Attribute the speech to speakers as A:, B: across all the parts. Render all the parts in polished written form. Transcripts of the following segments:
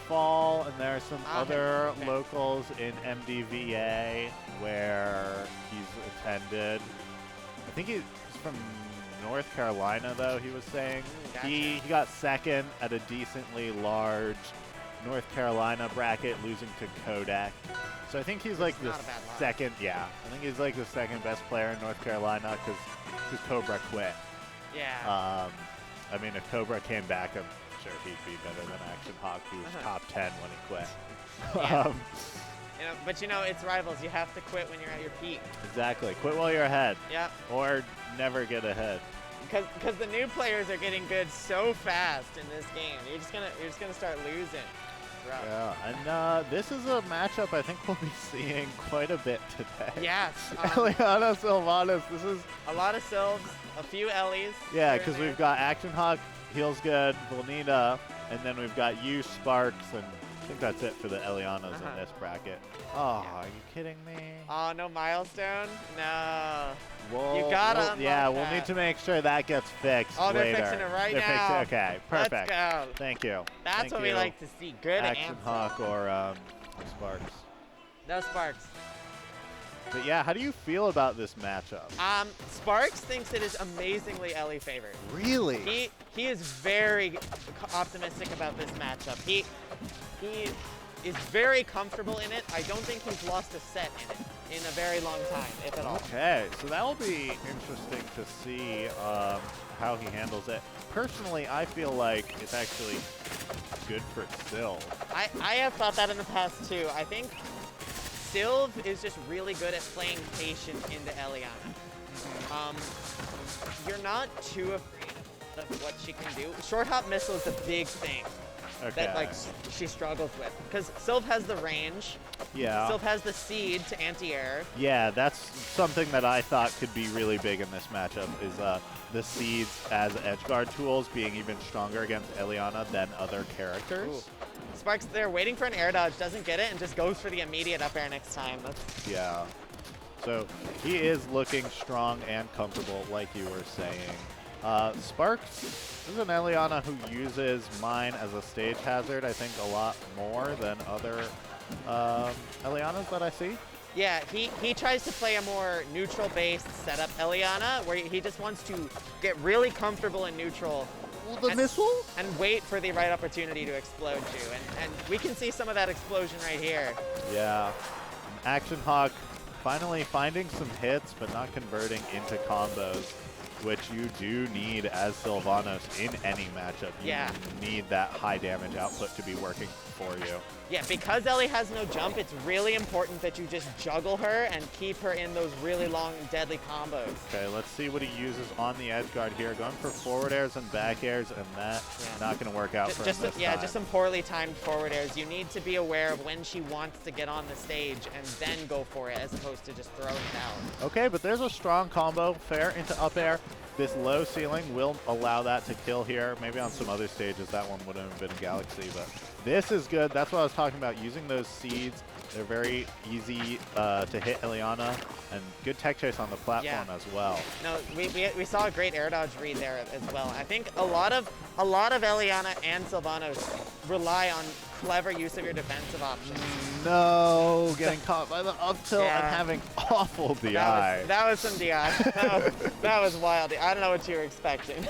A: Fall, and there are some other locals in MDVA where he's attended. I think he's from North Carolina, though, he was saying.
B: Gotcha.
A: He got second at a decently large North Carolina bracket, losing to Kodak. So I think he's like the second, I think he's like the second best player in North Carolina because Cobra quit.
B: Yeah.
A: I mean, if Cobra came back, I'm sure he'd be better than Action Hawk, who was top 10 when he quit.
B: Yeah. But it's rivals. You have to quit when you're at your peak.
A: Exactly. Quit while you're ahead.
B: Yep.
A: Or never get ahead.
B: Because the new players are getting good so fast in this game. You're just gonna start losing.
A: Yeah, and this is a matchup I think we'll be seeing quite a bit today.
B: Yes.
A: Elliana, Sylvanos, this is...
B: A lot of Sylvs, a few Ellies.
A: Yeah, because we've got Action Hawk, Heels Good, Volnita, and then we've got you, Sparx, and I think that's it for the Ellianas in this bracket. Oh, are you kidding me?
B: Oh, no milestone? No.
A: You gotta we'll need to make sure that gets fixed later.
B: They're fixing it right now.
A: Okay, perfect.
B: Let's go.
A: Thank you.
B: That's what we like to see. Good
A: Action Hawk or Sparx.
B: No Sparx.
A: But yeah, how do you feel about this matchup?
B: Sparx thinks it is amazingly Ellie favored.
A: Really?
B: He is very optimistic about this matchup. He is very comfortable in it. I don't think he's lost a set in it in a very long time, if at all.
A: Okay, so that will be interesting to see how he handles it. Personally, I feel like it's actually good for Sylv.
B: I have thought that in the past too. I think Sylv is just really good at playing patient into Elliana. You're not too afraid of what she can do. Short hop missile is a big thing.
A: Okay.
B: That she struggles with, because Sylv has the range.
A: Yeah.
B: Sylv has the seed to anti-air.
A: Yeah, that's something that I thought could be really big in this matchup is the seeds as edgeguard tools being even stronger against Elliana than other characters.
B: Ooh. Sparx there waiting for an air dodge, doesn't get it, and just goes for the immediate up air next time.
A: Yeah. So he is looking strong and comfortable, like you were saying. Sparx is an Elliana who uses mine as a stage hazard, I think, a lot more than other Ellianas that I see.
B: Yeah, he tries to play a more neutral-based setup Elliana, where he just wants to get really comfortable in neutral.
A: The missile?
B: And wait for the right opportunity to explode you. And we can see some of that explosion right here.
A: Yeah. Action Hawk finally finding some hits, but not converting into combos, which you do need as Sylvanos in any matchup. You need that high damage output to be working for you.
B: Yeah, because Ellie has no jump, it's really important that you just juggle her and keep her in those really long, deadly combos.
A: Okay, let's see what he uses on the edge guard here. Going for forward airs and back airs, and that's not going to work out for him this time.
B: Just some poorly timed forward airs. You need to be aware of when she wants to get on the stage and then go for it, as opposed to just throwing it out.
A: Okay, but there's a strong combo. Fair into up air. This low ceiling will allow that to kill here. Maybe on some other stages that one wouldn't have been a Galaxy, but this is good. That's what I was talking about, using those seeds. They're very easy to hit Elliana, and good tech chase on the platform as well.
B: No, we saw a great air dodge read there as well. I think a lot of Elliana and Sylvanos rely on clever use of your defensive options.
A: No, getting caught by the up tilt and having awful DI.
B: That was some DI. that was wild. I don't know what you were expecting.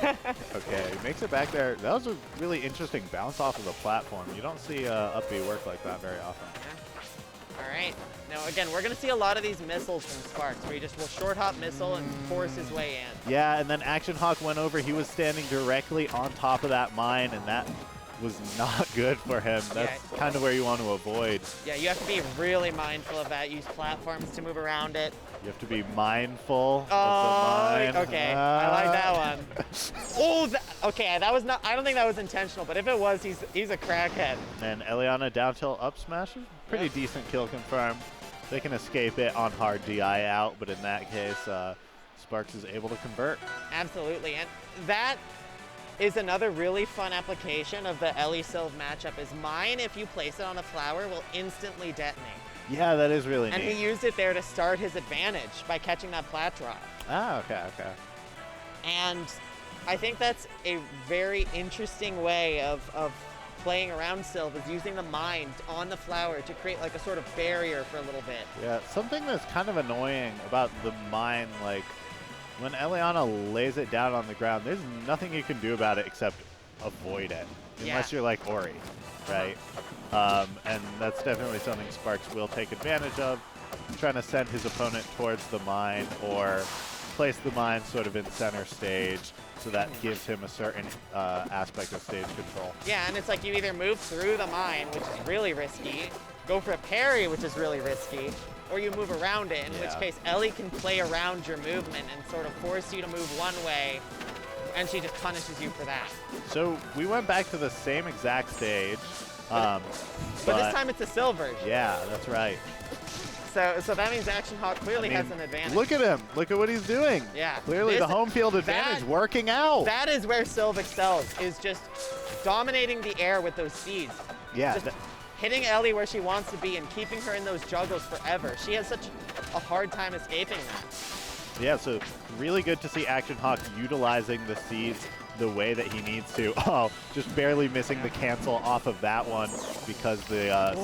A: Okay, makes it back there. That was a really interesting bounce off of the platform. You don't see up B work like that very often.
B: All right. Now, again, we're going to see a lot of these missiles from Sparx, where he just will short hop missile and force his way in.
A: Yeah, and then Action Hawk went over. He was standing directly on top of that mine, and that was not good for him. That's kind of where you want to avoid.
B: Yeah, you have to be really mindful of that. Use platforms to move around it.
A: You have to be mindful of the mine.
B: Okay. I like that one. Okay, that was not. I don't think that was intentional, but if it was, he's a crackhead.
A: And Elliana down tilt up smash. Pretty decent kill confirmed. They can escape it on hard DI out, but in that case, Sparx is able to convert.
B: Absolutely, and that is another really fun application of the Ellie Sylv matchup. Is mine, if you place it on a flower, will instantly detonate.
A: Yeah, that is really neat.
B: And he used it there to start his advantage by catching that plat drop.
A: Ah, okay.
B: And I think that's a very interesting way of playing around Sylv is using the mine on the flower to create like a sort of barrier for a little bit.
A: Yeah, something that's kind of annoying about the mine, like when Elliana lays it down on the ground, there's nothing you can do about it except avoid it, unless you're like Ori, right? And that's definitely something Sparx will take advantage of, trying to send his opponent towards the mine or place the mine sort of in center stage, so that gives him a certain aspect of stage control.
B: Yeah, and it's like you either move through the mine, which is really risky, go for a parry, which is really risky, or you move around it, in which case Ellie can play around your movement and sort of force you to move one way, and she just punishes you for that.
A: So we went back to the same exact stage.
B: But this time it's a Sylv version.
A: Yeah, that's right.
B: So that means Action Hawk clearly has an advantage.
A: Look at him. Look at what he's doing.
B: Yeah.
A: Clearly the home field advantage working out.
B: That is where Sylv excels, is just dominating the air with those seeds.
A: Yeah.
B: Just hitting Ellie where she wants to be and keeping her in those juggles forever. She has such a hard time escaping that.
A: Yeah, so really good to see Action Hawk utilizing the seeds the way that he needs to. Oh, just barely missing the cancel off of that one because the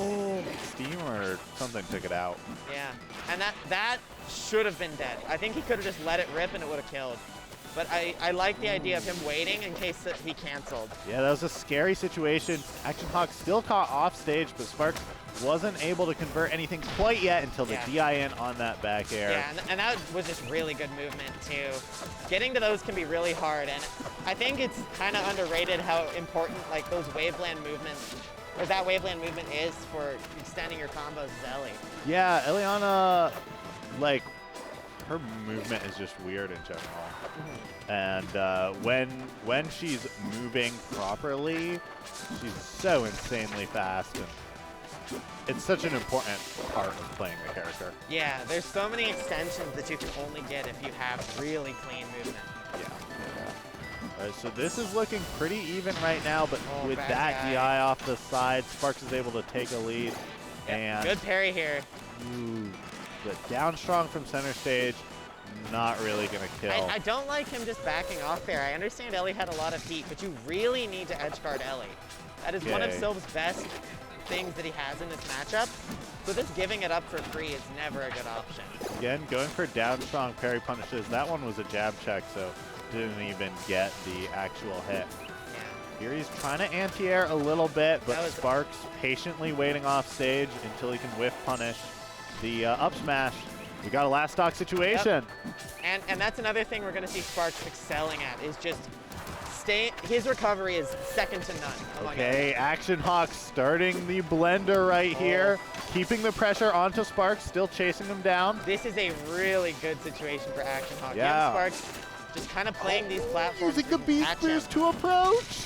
A: steam or something took it out.
B: Yeah, and that should have been dead. I think he could have just let it rip and it would have killed. But I like the idea of him waiting in case that he canceled.
A: Yeah, that was a scary situation. Action Hawk still caught off stage, but Sparx wasn't able to convert anything quite yet until the DIN on that back air.
B: Yeah, and that was just really good movement too. Getting to those can be really hard, and I think it's kind of underrated how important like those waveland movements, or that waveland movement is for extending your combos as Ellie.
A: Yeah, Elliana, like, her movement is just weird in general. And when she's moving properly, she's so insanely fast, and it's such an important part of playing the character.
B: Yeah, there's so many extensions that you can only get if you have really clean movement.
A: Yeah. All right, so this is looking pretty even right now, but with that
B: guy.
A: DI off the side, Sparx is able to take a lead. And
B: good parry here.
A: Ooh, but down strong from center stage, not really going to kill.
B: I don't like him just backing off there. I understand Ellie had a lot of heat, but you really need to edge guard Ellie. That is one of Sylv's best things that he has in this matchup. So just giving it up for free is never a good option.
A: Again, going for down strong parry punishes. That one was a jab check, so didn't even get the actual hit.
B: Yeah.
A: Here he's trying to anti-air a little bit, but Sparx patiently waiting off stage until he can whiff punish the up smash. We got a last stock situation.
B: Yep. And that's another thing we're going to see Sparx excelling at, is just his recovery is second to none.
A: Okay, Action Hawk starting the blender right here, keeping the pressure onto Sparx, still chasing him down.
B: This is a really good situation for Action Hawk.
A: Yeah.
B: Sparx just kind of playing these platforms.
A: Using the Beast Boost to approach.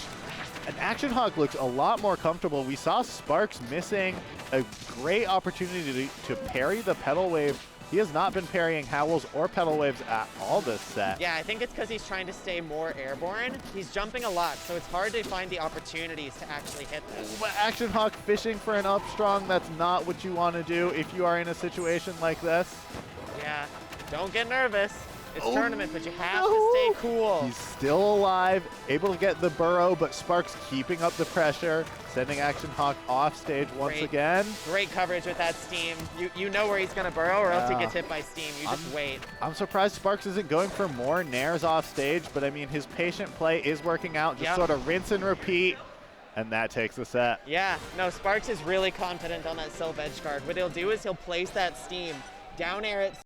A: And Action Hawk looks a lot more comfortable. We saw Sparx missing a great opportunity to parry the pedal wave. He has not been parrying Howls or pedal waves at all this set.
B: Yeah, I think it's because he's trying to stay more airborne. He's jumping a lot, so it's hard to find the opportunities to actually hit them.
A: But Action Hawk fishing for an up strong, that's not what you want to do if you are in a situation like this.
B: Yeah, don't get nervous. It's tournament, but you have to stay cool.
A: He's still alive, able to get the burrow, but Sparx keeping up the pressure, sending Action Hawk off stage once again.
B: Great coverage with that steam. You know where he's going to burrow, or else he gets hit by steam. You just wait.
A: I'm surprised Sparx isn't going for more nairs off stage, but I mean, his patient play is working out. Just sort of rinse and repeat, and that takes the set.
B: Yeah, no, Sparx is really confident on that Sylv edge guard. What he'll do is he'll place that steam, down air it